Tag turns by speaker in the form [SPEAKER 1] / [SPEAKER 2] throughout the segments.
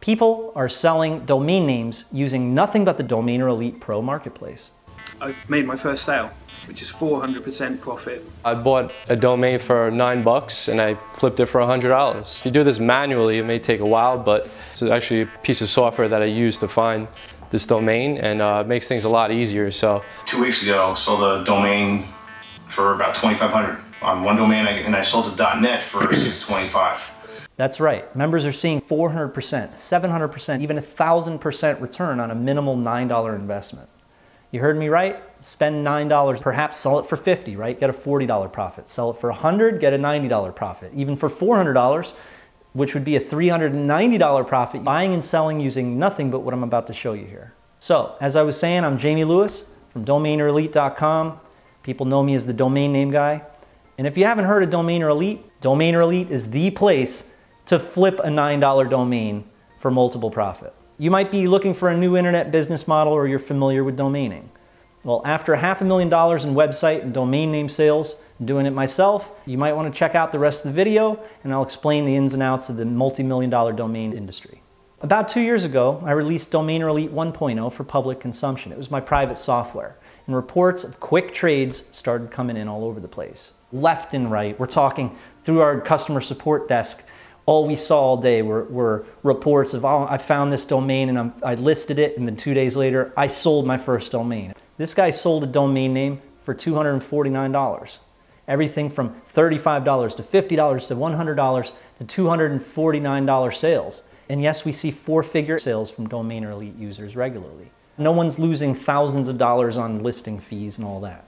[SPEAKER 1] People are selling domain names using nothing but the Domainer Elite Pro Marketplace.
[SPEAKER 2] I've made my first sale, which is 400% profit.
[SPEAKER 3] I bought a domain for $9 and I flipped it for $100. If you do this manually, it may take a while, but it's actually a piece of software that I use to find this domain, and it makes things a lot easier. So
[SPEAKER 4] 2 weeks ago, I sold a domain for about $2,500 on one domain, and I sold a .net for $625.
[SPEAKER 1] That's right. Members are seeing 400%, 700%, even 1,000% return on a minimal $9 investment. You heard me right? Spend $9, perhaps sell it for $50, right? Get a $40 profit. Sell it for $100, get a $90 profit. Even for $400, which would be a $390 profit, buying and selling using nothing but what I'm about to show you here. So, as I was saying, I'm Jamie Lewis from DomainerElite.com. People know me as the domain name guy. And if you haven't heard of Domainer Elite is the place to flip a $9 domain for multiple profit. You might be looking for a new internet business model, or you're familiar with domaining. Well, after $500,000 in website and domain name sales, and doing it myself, you might want to check out the rest of the video, and I'll explain the ins and outs of the multi-million-dollar domain industry. About 2 years ago, I released Domainer Elite 1.0 for public consumption. It was my private software, and reports of quick trades started coming in all over the place. Left and right. We're talking through our customer support desk. All we saw all day were reports of, oh, I found this domain and I listed it, and then 2 days later, I sold my first domain. This guy sold a domain name for $249. Everything from $35 to $50 to $100 to $249 sales. And yes, we see four-figure sales from Domainer Elite users regularly. No one's losing thousands of dollars on listing fees and all that.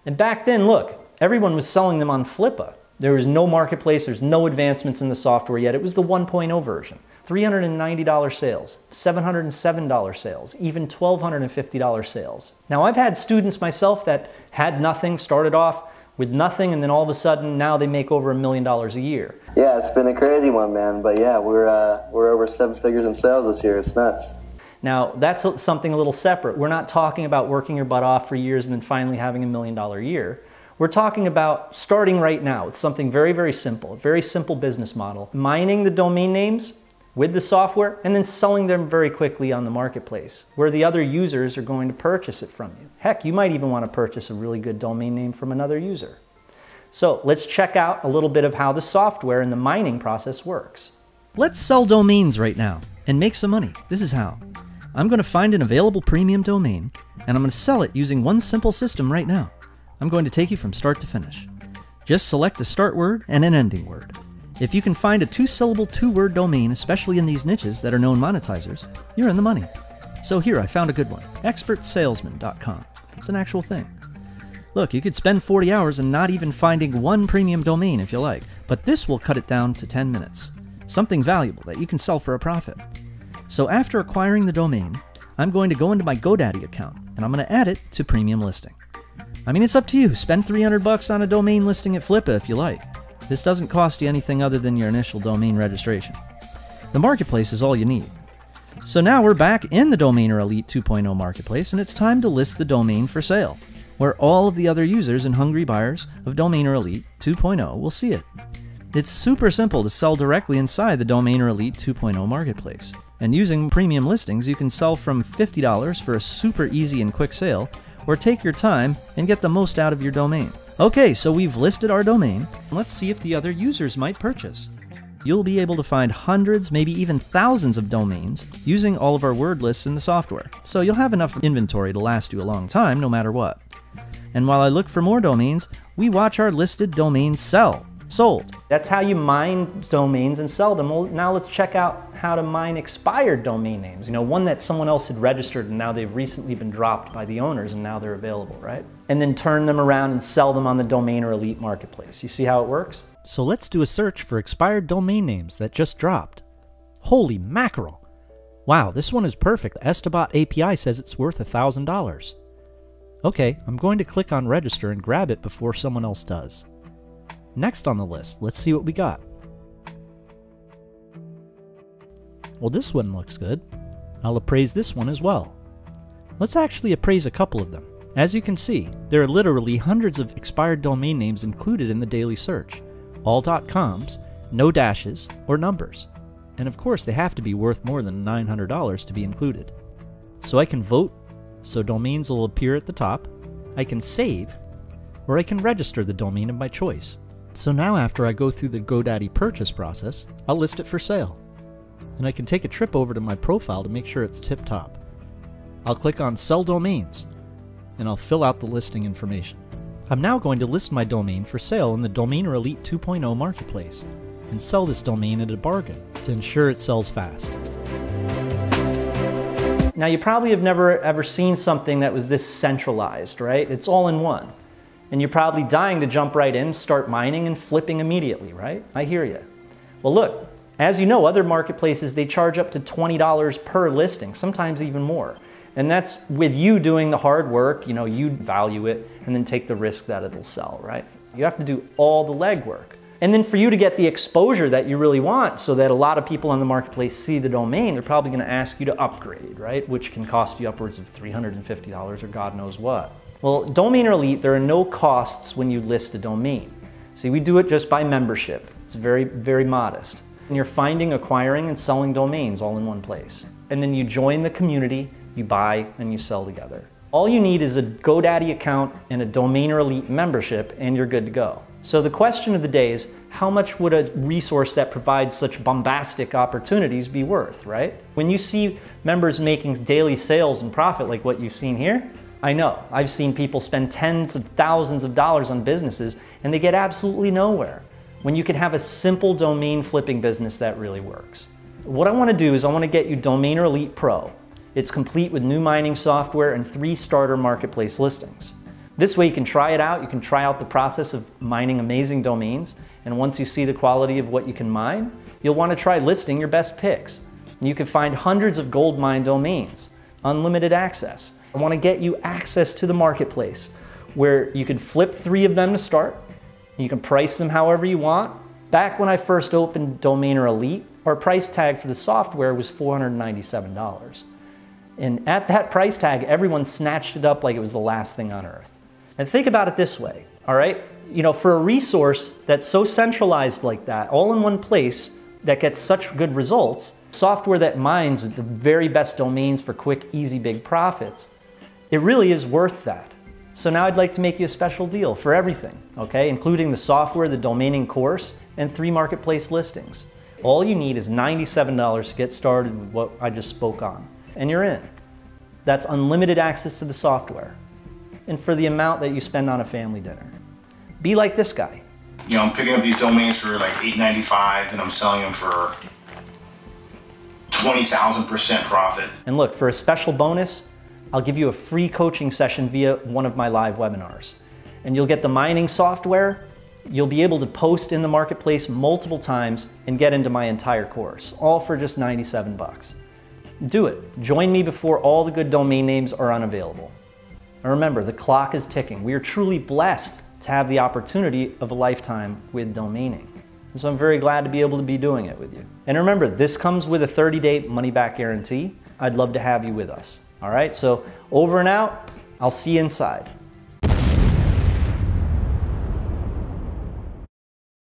[SPEAKER 1] And back then, look, everyone was selling them on Flippa. There was no marketplace, there's no advancements in the software yet. It was the 1.0 version. $390 sales, $707 sales, even $1,250 sales. Now, I've had students myself that had nothing, started off with nothing, and then all of a sudden now they make over $1 million a year.
[SPEAKER 5] Yeah, it's been a crazy one, man. But yeah, we're over 7 figures in sales this year. It's nuts.
[SPEAKER 1] Now, that's something a little separate. We're not talking about working your butt off for years and then finally having $1 million a year. We're talking about starting right now. It's something very, very simple, a very simple business model. Mining the domain names with the software and then selling them very quickly on the marketplace where the other users are going to purchase it from you. Heck, you might even want to purchase a really good domain name from another user. So let's check out a little bit of how the software and the mining process works. Let's sell domains right now and make some money. This is how. I'm going to find an available premium domain and I'm going to sell it using one simple system right now. I'm going to take you from start to finish. Just select a start word and an ending word. If you can find a 2-syllable, 2-word domain, especially in these niches that are known monetizers, you're in the money. So here, I found a good one, expertsalesman.com. It's an actual thing. Look, you could spend 40 hours and not even finding one premium domain if you like, but this will cut it down to 10 minutes. Something valuable that you can sell for a profit. So after acquiring the domain, I'm going to go into my Godaddy account and I'm going to add it to premium listing. I mean, it's up to you. Spend $300 on a domain listing at Flippa if you like. This doesn't cost you anything other than your initial domain registration. The marketplace is all you need. So now we're back in the Domainer Elite 2.0 marketplace, and it's time to list the domain for sale, where all of the other users and hungry buyers of Domainer Elite 2.0 will see it. It's super simple to sell directly inside the Domainer Elite 2.0 marketplace. And using premium listings, you can sell from $50 for a super easy and quick sale, or take your time and get the most out of your domain. Okay, so we've listed our domain. Let's see if the other users might purchase. You'll be able to find hundreds, maybe even thousands of domains using all of our word lists in the software. So you'll have enough inventory to last you a long time, no matter what. And while I look for more domains, we watch our listed domains sold. That's how you mine domains and sell them. Well, now let's check out how to mine expired domain names. You know, one that someone else had registered and now they've recently been dropped by the owners and now they're available, right? And then turn them around and sell them on the Domainer Elite marketplace. You see how it works? So let's do a search for expired domain names that just dropped. Holy mackerel! Wow, this one is perfect. Estabot API says it's worth $1,000. Okay, I'm going to click on register and grab it before someone else does. Next on the list, let's see what we got. Well, this one looks good. I'll appraise this one as well. Let's actually appraise a couple of them. As you can see, there are literally hundreds of expired domain names included in the daily search. All .coms, no dashes or numbers. And of course, they have to be worth more than $900 to be included. So I can vote, so domains will appear at the top, I can save, or I can register the domain of my choice. So now after I go through the GoDaddy purchase process, I'll list it for sale. And I can take a trip over to my profile to make sure it's tip-top. I'll click on Sell Domains, and I'll fill out the listing information. I'm now going to list my domain for sale in the Domainer Elite 2.0 marketplace, and sell this domain at a bargain to ensure it sells fast. Now you probably have never ever seen something that was this centralized, right? It's all in one. And you're probably dying to jump right in, start mining and flipping immediately, right? I hear you. Well look, as you know, other marketplaces, they charge up to $20 per listing, sometimes even more. And that's with you doing the hard work, you value it and then take the risk that it'll sell, right? You have to do all the legwork. And then for you to get the exposure that you really want so that a lot of people on the marketplace see the domain, they're probably going to ask you to upgrade, right? Which can cost you upwards of $350 or God knows what. Well, Domainer Elite, there are no costs when you list a domain. See, we do it just by membership. It's very, very modest. And you're finding, acquiring, and selling domains all in one place. And then you join the community, you buy, and you sell together. All you need is a GoDaddy account and a Domainer Elite membership, and you're good to go. So the question of the day is, how much would a resource that provides such bombastic opportunities be worth, right? When you see members making daily sales and profit like what you've seen here, I know. I've seen people spend tens of thousands of dollars on businesses and they get absolutely nowhere. When you can have a simple domain flipping business that really works. What I want to do is I want to get you Domainer Elite Pro. It's complete with new mining software and 3 starter marketplace listings. This way you can try it out, you can try out the process of mining amazing domains, and once you see the quality of what you can mine, you'll want to try listing your best picks. You can find hundreds of gold mine domains, unlimited access. I want to get you access to the marketplace where you can flip 3 of them to start, you can price them however you want. Back when I first opened Domainer Elite, our price tag for the software was $497. And at that price tag, everyone snatched it up like it was the last thing on earth. And think about it this way, all right? For a resource that's so centralized like that, all in one place, that gets such good results, software that mines the very best domains for quick, easy, big profits, it really is worth that. So now I'd like to make you a special deal for everything, okay? Including the software, the domaining course, and 3 marketplace listings. All you need is $97 to get started with what I just spoke on, and you're in. That's unlimited access to the software, and for the amount that you spend on a family dinner. Be like this guy.
[SPEAKER 4] I'm picking up these domains for like $8.95 and I'm selling them for 20,000% profit.
[SPEAKER 1] And look, for a special bonus, I'll give you a free coaching session via one of my live webinars. And you'll get the mining software, you'll be able to post in the marketplace multiple times and get into my entire course, all for just 97 bucks. Do it. Join me before all the good domain names are unavailable. And remember, the clock is ticking. We are truly blessed to have the opportunity of a lifetime with domaining. And so I'm very glad to be able to be doing it with you. And remember, this comes with a 30-day money-back guarantee. I'd love to have you with us. All right, so over and out. I'll see you inside.